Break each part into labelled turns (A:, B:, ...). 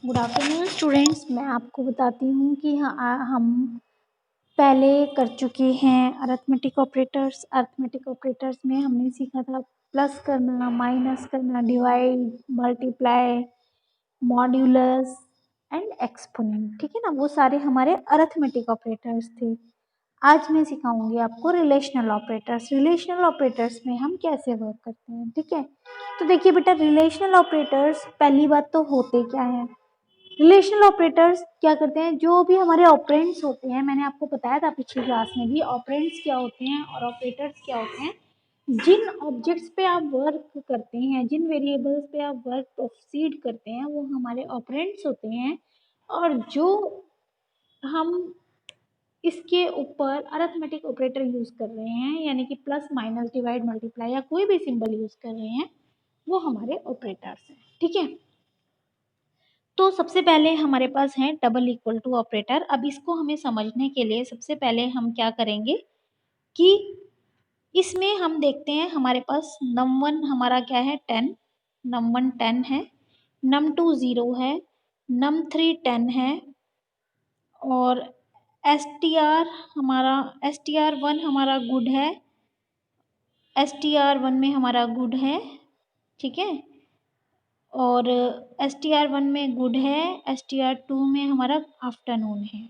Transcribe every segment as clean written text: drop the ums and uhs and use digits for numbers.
A: Good afternoon students. मैं आपको बताती हूँ कि हम पहले कर चुके हैं अरिथमेटिक ऑपरेटर्स। अरिथमेटिक ऑपरेटर्स में हमने सीखा था प्लस करना, माइनस करना, divide, multiply, modulus and exponent. ठीक है ना, वो सारे हमारे अरिथमेटिक ऑपरेटर्स थे। आज मैं सिखाऊंगी आपको रिलेशनल ऑपरेटर्स। रिलेशनल ऑपरेटर्स में हम कैसे वर्क करते हैं। ठीक है, तो देखिए बेटा, रिलेशनल ऑपरेटर्स पहली बात तो होते क्या है। रिलेशनल ऑपरेटर्स क्या करते हैं, जो भी हमारे ऑपरेंड्स होते हैं, मैंने आपको बताया था पिछली क्लास में भी, ऑपरेंड्स क्या होते हैं और ऑपरेटर्स क्या होते हैं। जिन ऑब्जेक्ट्स पे आप वर्क करते हैं, जिन वेरिएबल्स पे आप वर्क प्रोसीड करते हैं, वो हमारे ऑपरेंड्स होते हैं। और जो हम इसके ऊपर अरिथमेटिक ऑपरेटर यूज कर रहे हैं, यानी कि प्लस, माइनस, डिवाइड, मल्टीप्लाई या कोई भी सिंबल यूज कर रहे हैं, वो हमारे ऑपरेटर्स हैं। ठीक है, तो सबसे पहले हमारे पास है डबल इक्वल टू ऑपरेटर। अब इसको हमें समझने के लिए सबसे पहले हम क्या करेंगे कि इसमें हम देखते हैं हमारे पास num1 हमारा क्या है 10, num1 10 है, num2 0 है, num3 10 है, और str1 हमारा गुड है, str1 में हमारा गुड है। ठीक है, और str1 में गुड है, str2 में हमारा आफ्टरनून है।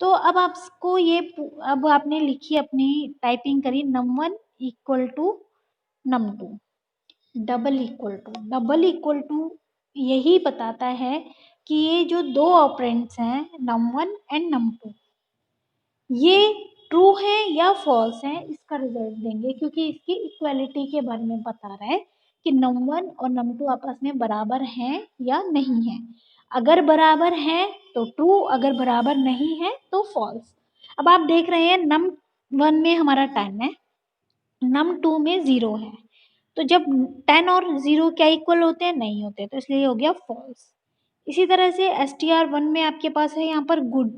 A: तो अब आपको ये, अब आपने लिखी अपनी टाइपिंग करी num1 equal to num2, double equal to यही बताता है कि ये जो दो ऑपरेंड्स हैं num1 एंड num2, ये ट्रू है या फॉल्स है, इसका रिजल्ट देंगे, क्योंकि इसकी इक्वालिटी के बारे में बता रहा है कि num1 और num2 आपस में बराबर हैं या नहीं है। अगर बराबर हैं तो ट्रू, अगर बराबर नहीं है तो फॉल्स। अब आप देख रहे हैं num1 में हमारा 10 है, num2 में 0 है, तो जब 10 और 0 क्या इक्वल होते हैं, नहीं होते, तो इसलिए हो गया फॉल्स। इसी तरह से str1 में आपके पास है यहाँ पर गुड,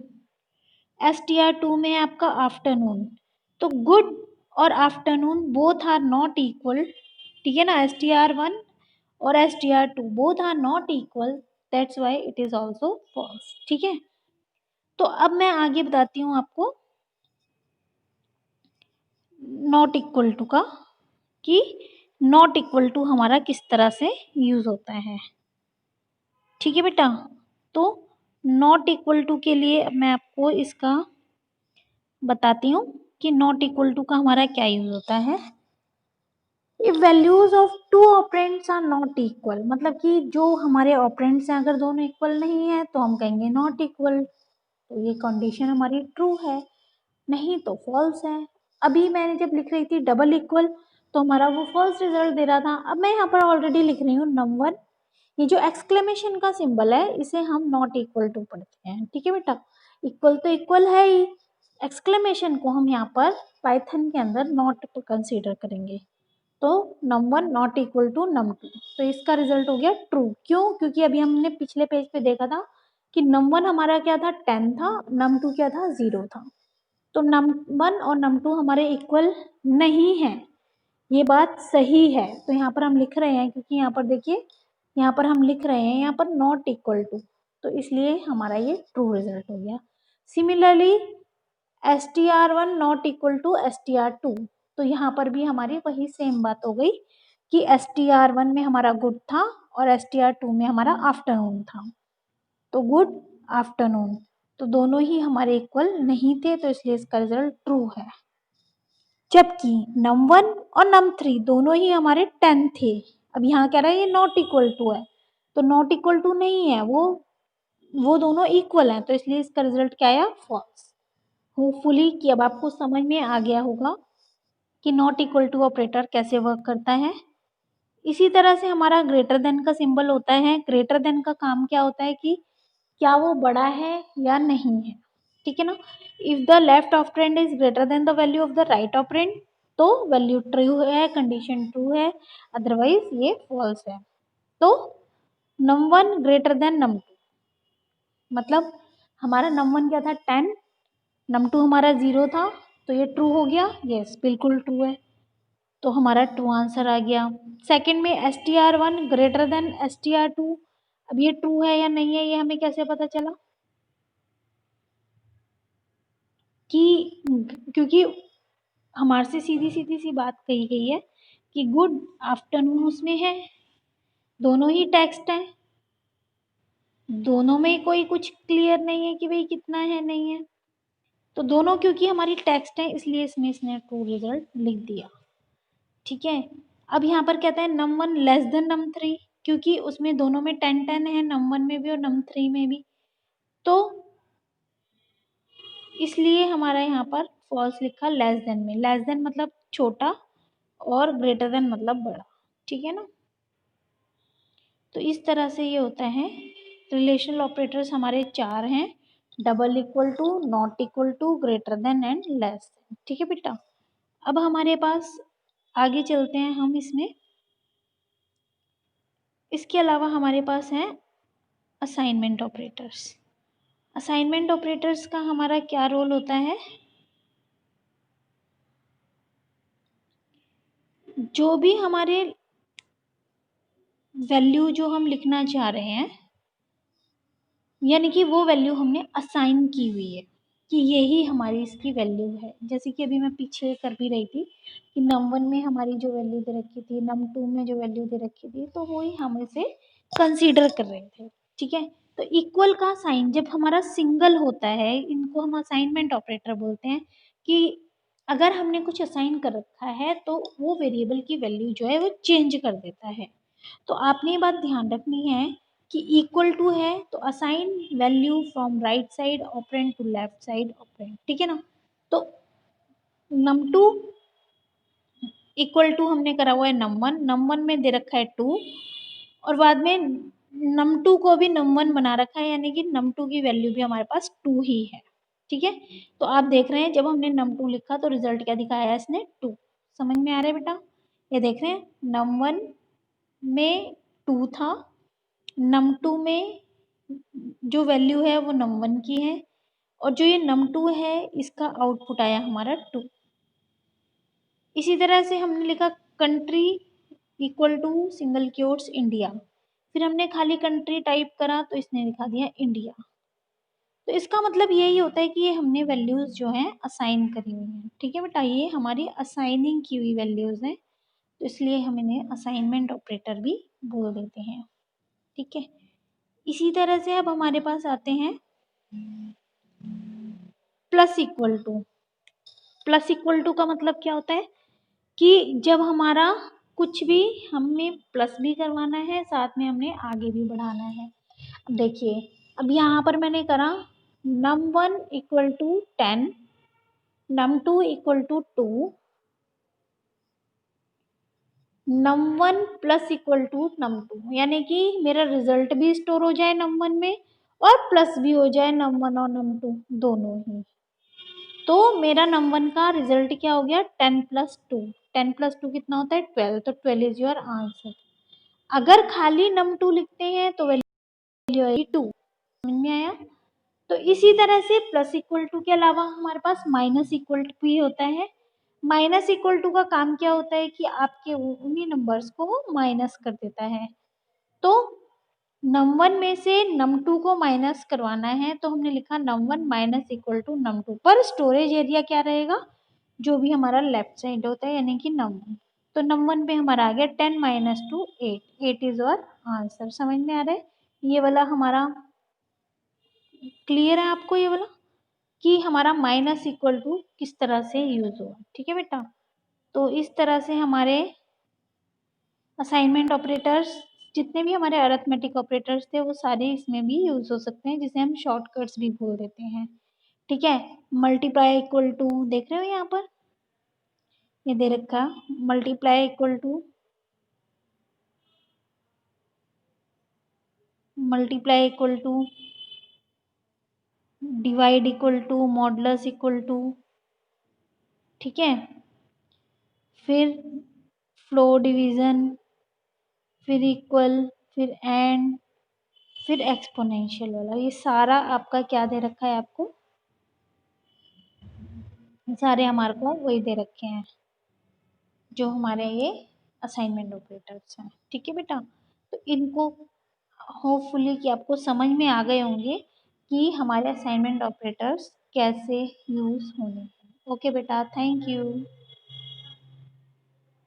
A: str2 में आपका आफ्टरनून, तो गुड और afternoon both are not equal. ठीक है ना, str1 और str2 both are not equal, that's why it is also false. ठीक है, तो अब मैं आगे बताती हूँ आपको नॉट इक्वल टू का, कि नॉट इक्वल टू हमारा किस तरह से यूज होता है। ठीक है बेटा, तो नॉट इक्वल टू के लिए मैं आपको इसका बताती हूँ कि नॉट इक्वल टू का हमारा क्या यूज होता है। If values of two operands are not equal, मतलब कि जो हमारे ऑपरेंड्स हैं अगर दोनों इक्वल नहीं है तो हम कहेंगे नॉट इक्वल, तो ये कंडीशन हमारी ट्रू है, नहीं तो फॉल्स है। अभी मैंने जब लिख रही थी डबल इक्वल, तो हमारा वो फॉल्स रिजल्ट दे रहा था। अब मैं यहाँ पर ऑलरेडी लिख रही हूँ num1, ये जो एक्सक्लेमेशन का सिंबल है इसे हम नॉट इक्वल टू पढ़ते हैं। ठीक है बेटा, इक्वल तो इक्वल है ही, एक्सक्लेमेशन को हम यहाँ पर पाइथन के अंदर नॉट कंसीडर करेंगे। तो num1 not equal to num2, तो इसका रिजल्ट हो गया ट्रू। क्यों? क्योंकि अभी हमने पिछले पेज पे देखा था कि num1 हमारा क्या था 10 था, num2 क्या था 0 था, तो num1 और num2 हमारे इक्वल नहीं है, ये बात सही है। तो यहाँ पर हम लिख रहे हैं, क्योंकि यहाँ पर देखिए, यहाँ पर हम लिख रहे हैं यहाँ पर नॉट इक्वल टू, तो इसलिए हमारा ये ट्रू रिजल्ट हो गया। Similarly str1 not equal to str2, तो यहाँ पर भी हमारी वही सेम बात हो गई कि str1 में हमारा गुड था और str2 में हमारा आफ्टरनून था, तो गुड, आफ्टरनून, तो दोनों ही हमारे इक्वल नहीं थे, तो इसलिए इसका रिजल्ट ट्रू है। जबकि num1 और num3 दोनों ही हमारे 10 थे। अब यहाँ कह रहा है ये नॉट इक्वल टू है, तो नॉट इक्वल टू नहीं है, वो दोनों इक्वल हैं, तो इसलिए इसका रिजल्ट क्या आया, फॉल्स। होपफुली कि अब आपको समझ में आ गया होगा कि नॉट इक्वल टू ऑपरेटर कैसे वर्क करता है। इसी तरह से हमारा ग्रेटर देन का सिंबल होता है। ग्रेटर देन का काम क्या होता है कि क्या वो बड़ा है या नहीं है। ठीक है ना, if the left operand is greater than the value of the right operand, तो वैल्यू ट्रू है, कंडीशन ट्रू है, अदरवाइज ये फॉल्स है। तो num1 ग्रेटर देन num2, मतलब हमारा num1 क्या था 10, num2 हमारा 0 था, तो ये ट्रू हो गया, यस बिल्कुल ट्रू है, तो हमारा ट्रू आंसर आ गया। सेकंड में str1 ग्रेटर देन str2, अब ये ट्रू है या नहीं है ये हमें कैसे पता चला कि क्योंकि हमारे से सीधी सीधी सी बात कही गई है कि गुड आफ्टरनून उसमें है, दोनों ही टेक्स्ट हैं, दोनों में कोई कुछ क्लियर नहीं है कि भाई कितना है नहीं है, तो दोनों क्योंकि हमारी टेक्स्ट है इसलिए इसमें इसने ट्रू रिजल्ट लिख दिया। ठीक है, अब यहाँ पर कहता है नम 1 लेस देन नम 3, क्योंकि उसमें दोनों में 10 है, नम 1 में भी और नम 3 में भी, तो इसलिए हमारा यहाँ पर फॉल्स लिखा लेस देन में। लेस देन मतलब छोटा और ग्रेटर देन मतलब बड़ा। ठीक है ना, तो इस तरह से ये होता है। रिलेशनल ऑपरेटर्स हमारे 4 हैं, double equal to, not equal to, greater than and less than. ठीक है बेटा, अब हमारे पास आगे चलते हैं हम इसमें। इसके अलावा हमारे पास हैं असाइनमेंट ऑपरेटर्स। असाइनमेंट ऑपरेटर्स का हमारा क्या रोल होता है, जो भी हमारे वैल्यू जो हम लिखना चाह रहे हैं, यानी कि वो वैल्यू हमने असाइन की हुई है कि यही हमारी इसकी वैल्यू है। जैसे कि अभी मैं पीछे कर भी रही थी कि नम 1 में हमारी जो वैल्यू दे रखी थी, नम 2 में जो वैल्यू दे रखी थी, तो वही हम इसे कंसीडर कर रहे थे। ठीक है, तो इक्वल का साइन जब हमारा सिंगल होता है, इनको हम असाइनमेंट ऑपरेटर बोलते हैं, कि अगर हमने कुछ असाइन कर रखा है तो वो वेरिएबल की वैल्यू जो है वो चेंज कर देता है। तो आपने ये बात ध्यान रखनी है कि इक्वल टू है तो assign value from right side operand to left side operand. ठीक है ना, तो नम 2 इक्वल टू हमने करा हुआ है नम 1, नम 1 में दे रखा है 2, और बाद में नम 2 को भी नम 1 बना रखा है, यानी कि नम 2 की वैल्यू भी हमारे पास 2 ही है। ठीक है, तो आप देख रहे हैं जब हमने नम 2 लिखा तो रिजल्ट क्या दिखाया है इसने, 2। समझ में आ रहा है बेटा, ये देख रहे हैं नम 1 में 2 था, नम 2 में जो वैल्यू है वो नम 1 की है, और जो ये नम 2 है इसका आउटपुट आया हमारा 2। इसी तरह से हमने लिखा country equal to single quotes India, फिर हमने खाली कंट्री टाइप करा तो इसने लिखा दिया इंडिया। तो इसका मतलब यही होता है कि ये हमने वैल्यूज जो हैं असाइन करी हुई हैं। ठीक है बेटा, ये हमारी असाइनिंग की हुई वैल्यूज हैं, तो इसलिए हम इन्हें असाइनमेंट ऑपरेटर भी बोल देते हैं। ठीक है, इसी तरह से अब हमारे पास आते हैं plus equal to. Plus equal to का मतलब क्या होता है कि जब हमारा कुछ भी हमें प्लस भी करवाना है, साथ में हमने आगे भी बढ़ाना है। अब देखिए, अब यहाँ पर मैंने करा num 1 equal to 10, num 2 equal to 2, num 1 plus equal to num 2, यानी कि मेरा रिजल्ट भी स्टोर हो जाए नम 1 में और प्लस भी हो जाए नम 1 और नम 2 दोनों ही। तो मेरा नम 1 का रिजल्ट क्या हो गया, 10 प्लस 2। 10 प्लस 2 कितना होता है, 12, तो 12 इज योर आंसर। अगर खाली नम 2 लिखते हैं तो वैल्यू आएगी 2। समझ में आया, तो इसी तरह से प्लस इक्वल टू के अलावा हमारे पास माइनस इक्वल टू भी होता है। माइनस इक्वल टू का काम क्या होता है कि आपके उन्हीं नंबर्स को वो माइनस कर देता है। तो नम 1 में से नम 2 को माइनस करवाना है, तो हमने लिखा नम 1 माइनस इक्वल टू नम 2, पर स्टोरेज एरिया क्या रहेगा, जो भी हमारा लेफ्ट साइड होता है, यानी कि नम 1। तो नम 1 पे हमारा आ गया 10 माइनस 2 8, 8 इज आवर आंसर। समझ में आ रहा है, ये वाला हमारा क्लियर है आपको, ये वाला कि हमारा माइनस इक्वल टू किस तरह से यूज हुआ। ठीक है बेटा, तो इस तरह से हमारे असाइनमेंट ऑपरेटर्स, जितने भी हमारे अरिथमेटिक ऑपरेटर्स थे वो सारे इसमें भी यूज हो सकते हैं, जिसे हम शॉर्टकट्स भी बोल देते हैं। ठीक है, मल्टीप्लाई इक्वल टू देख रहे हो यहाँ पर, ये दे रखा multiply equal to, multiply equal to, divide equal to, modulus equal to. ठीक है, फिर फ्लो डिवीजन, फिर इक्वल, फिर एंड, फिर एक्सपोनेंशियल वाला, ये सारा आपका क्या दे रखा है आपको, सारे हमारे को वही दे रखे हैं जो हमारे ये असाइनमेंट ऑपरेटर्स हैं। ठीक है बेटा, तो इनको होपफुली कि आपको समझ में आ गए होंगे कि हमारे असाइनमेंट ऑपरेटर्स कैसे यूज़ होने हैं। ओके बेटा, थैंक यू।